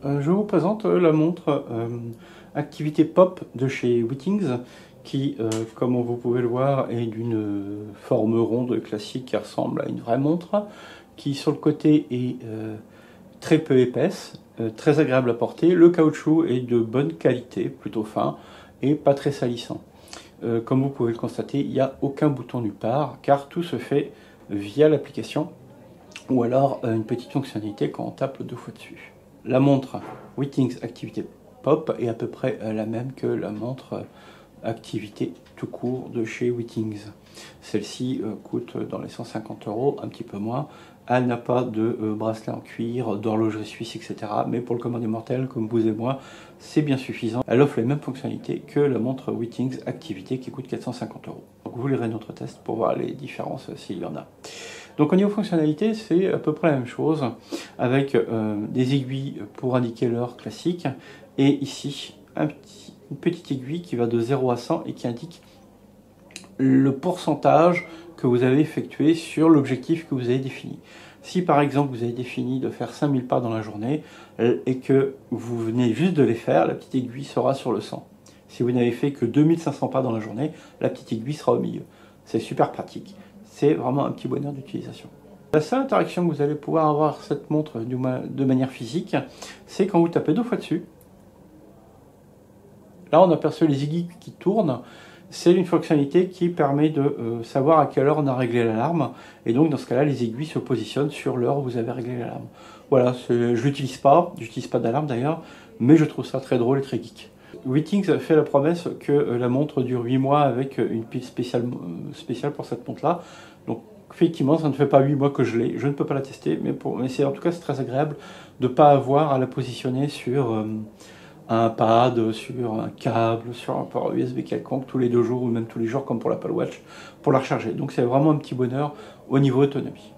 Je vous présente la montre Activité Pop de chez Withings qui, comme vous pouvez le voir, est d'une forme ronde classique qui ressemble à une vraie montre, qui sur le côté est très peu épaisse, très agréable à porter. Le caoutchouc est de bonne qualité, plutôt fin et pas très salissant. Comme vous pouvez le constater, il n'y a aucun bouton nulle part car tout se fait via l'application ou alors une petite fonctionnalité quand on tape 2 fois dessus. La montre Withings Activité Pop est à peu près la même que la montre Activité tout court de chez Withings. Celle-ci coûte dans les 150 €, un petit peu moins. Elle n'a pas de bracelet en cuir, d'horlogerie suisse, etc. Mais pour le commun des mortels, comme vous et moi, c'est bien suffisant. Elle offre les mêmes fonctionnalités que la montre Withings Activité qui coûte 450 €. Donc vous lirez notre test pour voir les différences s'il y en a. Donc au niveau fonctionnalité, c'est à peu près la même chose, avec des aiguilles pour indiquer l'heure classique, et ici une petite aiguille qui va de 0 à 100 et qui indique le pourcentage que vous avez effectué sur l'objectif que vous avez défini. Si par exemple vous avez défini de faire 5000 pas dans la journée et que vous venez juste de les faire, la petite aiguille sera sur le 100. Si vous n'avez fait que 2500 pas dans la journée, la petite aiguille sera au milieu. C'est super pratique. C'est vraiment un petit bonheur d'utilisation. La seule interaction que vous allez pouvoir avoir cette montre de manière physique, c'est quand vous tapez 2 fois dessus. Là, on aperçoit les aiguilles qui tournent. C'est une fonctionnalité qui permet de savoir à quelle heure on a réglé l'alarme. Et donc, dans ce cas-là, les aiguilles se positionnent sur l'heure où vous avez réglé l'alarme. Voilà, je l'utilise pas d'alarme d'ailleurs, mais je trouve ça très drôle et très geek. Withings fait la promesse que la montre dure 8 mois avec une pile spéciale pour cette montre-là. Donc, effectivement, ça ne fait pas 8 mois que je l'ai. Je ne peux pas la tester, mais en tout cas, c'est très agréable de ne pas avoir à la positionner sur un pad, sur un câble, sur un port USB quelconque, tous les 2 jours ou même tous les jours, comme pour l'Apple Watch, pour la recharger. Donc, c'est vraiment un petit bonheur au niveau autonomie.